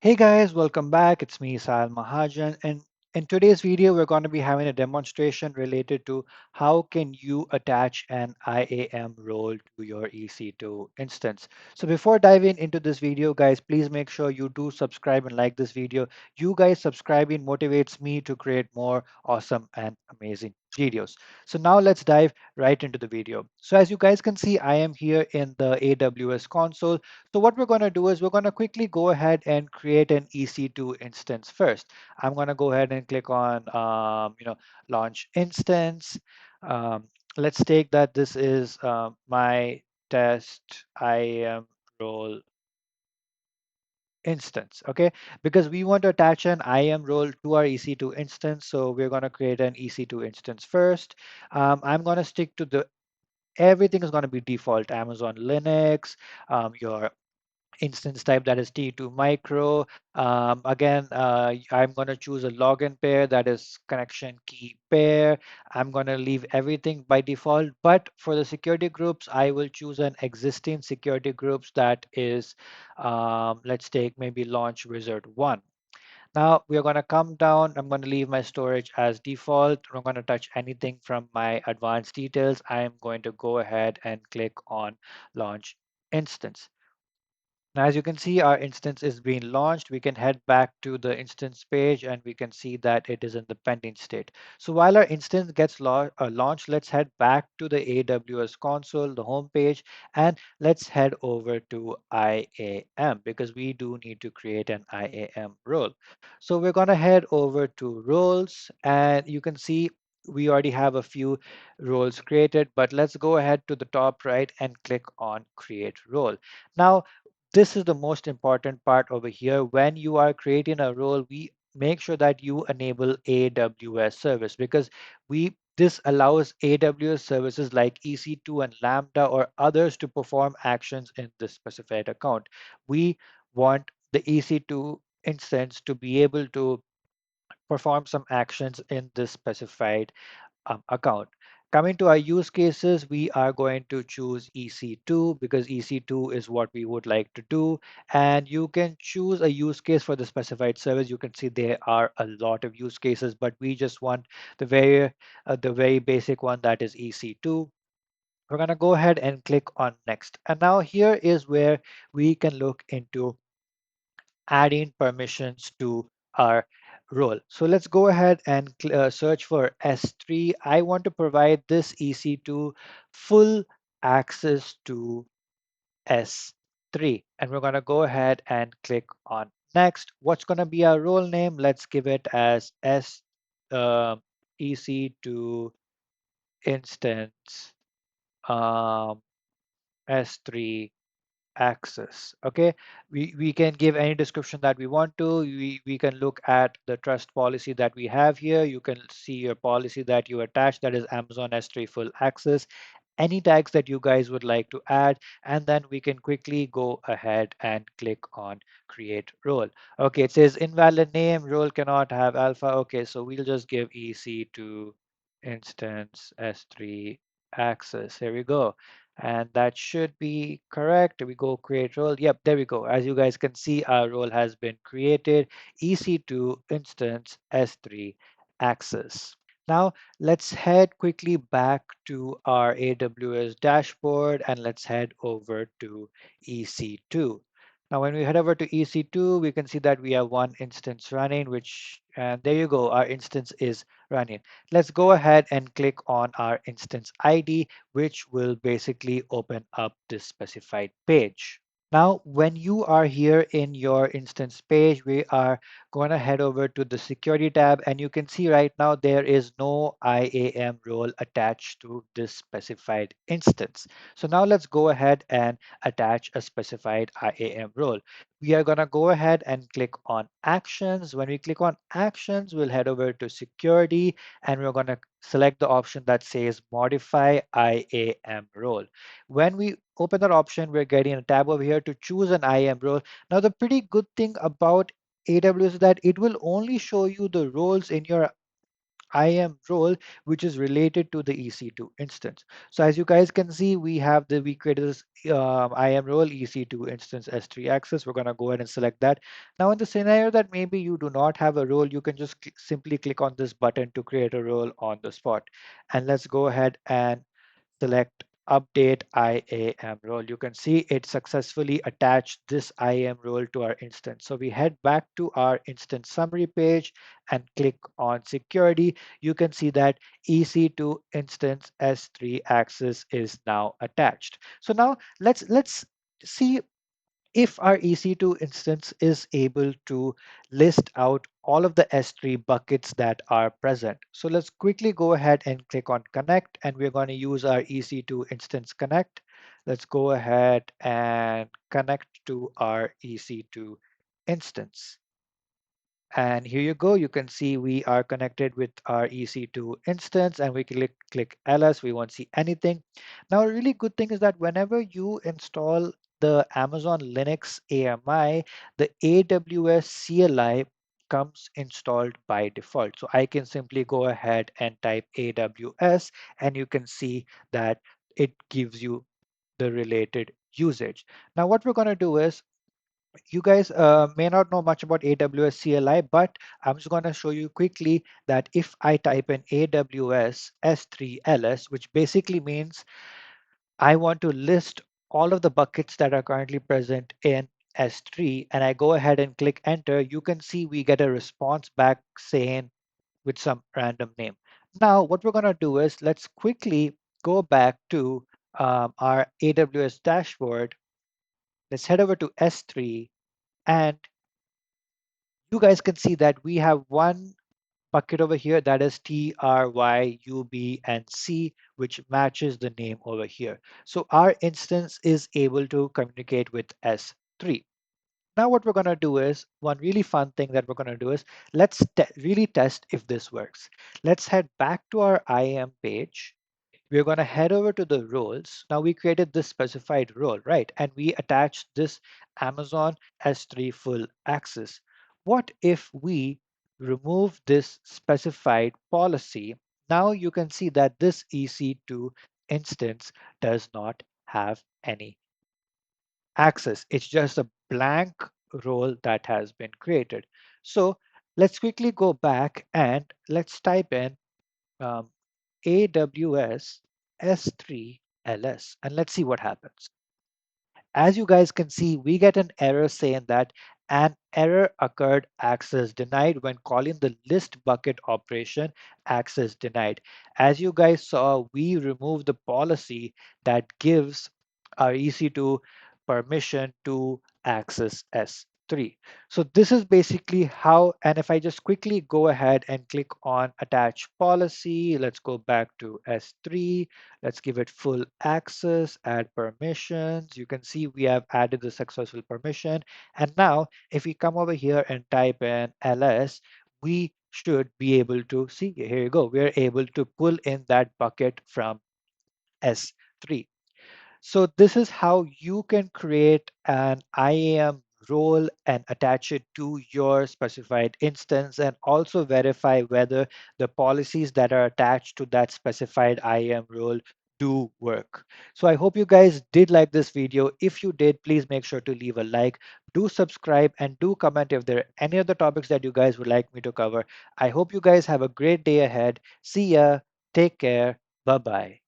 Hey guys, welcome back. It's me, Sal Mahajan, and in today's video, we're going to be having a demonstration related to how can you attach an IAM role to your EC2 instance. So before diving into this video, guys, please make sure you do subscribe and like this video. You guys subscribing motivates me to create more awesome and amazing videos. So now let's dive right into the video. So as you guys can see, I am here in the AWS console. So what we're going to do is we're going to quickly go ahead and create an EC2 instance first. I'm going to go ahead and click on, launch instance. Um, let's take that this is my test IAM role instance, okay? Because we want to attach an IAM role to our EC2 instance. So we're going to create an EC2 instance first. I'm going to stick to everything is going to be default, Amazon Linux, your instance type that is T2 micro. Again, I'm going to choose a login pair that is connection key pair. I'm going to leave everything by default, but for the security groups, I will choose an existing security groups that is, let's take maybe launch wizard 1. Now we are going to come down. I'm going to leave my storage as default. I'm going to touch anything from my advanced details. I'm going to go ahead and click on launch instance. Now, as you can see, our instance is being launched. We can head back to the instance page and we can see that it is in the pending state. So while our instance gets launched, let's head back to the AWS console, the home page, and let's head over to IAM because we do need to create an IAM role. So we're going to head over to roles and you can see we already have a few roles created, but let's go ahead to the top right and click on create role. Now, this is the most important part over here. When you are creating a role, we make sure that you enable AWS service because this allows AWS services like EC2 and Lambda or others to perform actions in this specified account. We want the EC2 instance to be able to perform some actions in this specified account. Coming to our use cases, we are going to choose EC2 because EC2 is what we would like to do. And you can choose a use case for the specified service. You can see there are a lot of use cases, but we just want the very basic one that is EC2. We're going to go ahead and click on next. And now here is where we can look into adding permissions to our role. So let's go ahead and search for S3. I want to provide this EC2 full access to S3. And we're going to go ahead and click on next. What's going to be our role name? Let's give it as uh, EC2 instance um, S3 access. Okay, we can give any description that we want to. We can look at the trust policy that we have here. You can see your policy that you attach, that is Amazon S3 full access, any tags that you guys would like to add, and then we can quickly go ahead and click on create role. Okay, it says invalid name, role cannot have alpha. Okay, so we'll just give EC2 instance S3 access. Here we go. And that should be correct. We go create role. Yep, there we go. As you guys can see, our role has been created. EC2 instance S3 access. Now let's head quickly back to our AWS dashboard and let's head over to EC2. Now, when we head over to EC2, we can see that we have one instance running, and there you go, our instance is running. Let's go ahead and click on our instance ID, which will basically open up this specified page. Now, when you are here in your instance page, we are going to head over to the security tab and you can see right now there is no IAM role attached to this specified instance. So now let's go ahead and attach a specified IAM role. We are going to go ahead and click on actions. When we click on actions, we'll head over to security and we're going to select the option that says modify IAM role. When we open that option, we're getting a tab over here to choose an IAM role. Now, the pretty good thing about AWS is that it will only show you the roles in your IAM role, which is related to the EC2 instance. So as you guys can see, we created this IAM role EC2 instance S3 access. We're going to go ahead and select that. Now in the scenario that maybe you do not have a role, you can just simply click on this button to create a role on the spot. And let's go ahead and select update IAM role. You can see it successfully attached this IAM role to our instance. So we head back to our instance summary page and click on security. You can see that EC2 instance S3 access is now attached. So now let's see if our EC2 instance is able to list out all of the S3 buckets that are present. So let's quickly go ahead and click on connect, and we're going to use our EC2 instance connect. Let's go ahead and connect to our EC2 instance. And here you go. You can see we are connected with our EC2 instance, and we click ls. We won't see anything. Now, a really good thing is that whenever you install the Amazon Linux AMI, the AWS CLI comes installed by default. So I can simply go ahead and type AWS, and you can see that it gives you the related usage. Now, what we're going to do is you guys may not know much about AWS CLI, but I'm just going to show you quickly that if I type in AWS S3LS, which basically means I want to list all of the buckets that are currently present in S3, and I go ahead and click enter, you can see we get a response back saying with some random name. Now, what we're going to do is let's quickly go back to our AWS dashboard. Let's head over to S3, and you guys can see that we have one bucket over here that is T, R, Y, U, B, and C, which matches the name over here. So our instance is able to communicate with S3. Now what we're going to do is, one really fun thing that we're going to do is, let's really test if this works. Let's head back to our IAM page. We're going to head over to the roles. Now we created this specified role, right? And we attached this Amazon S3 full access. What if we remove this specified policy? Now you can see that this EC2 instance does not have any access. It's just a blank role that has been created. So let's quickly go back and let's type in um, AWS S3LS, and let's see what happens. As you guys can see, we get an error saying that an error occurred, access denied when calling the list bucket operation, access denied. As you guys saw, we removed the policy that gives our EC2 permission to access S3. So this is basically how, and if I just quickly go ahead and click on attach policy, let's go back to S3. Let's give it full access, add permissions. You can see we have added the successful permission. And now if we come over here and type in ls, we should be able to see, here you go, we're able to pull in that bucket from S3. So this is how you can create an IAM role and attach it to your specified instance, and also verify whether the policies that are attached to that specified IAM role do work. So I hope you guys did like this video. If you did, please make sure to leave a like, do subscribe, and do comment if there are any other topics that you guys would like me to cover. I hope you guys have a great day ahead. See ya. Take care. Bye bye.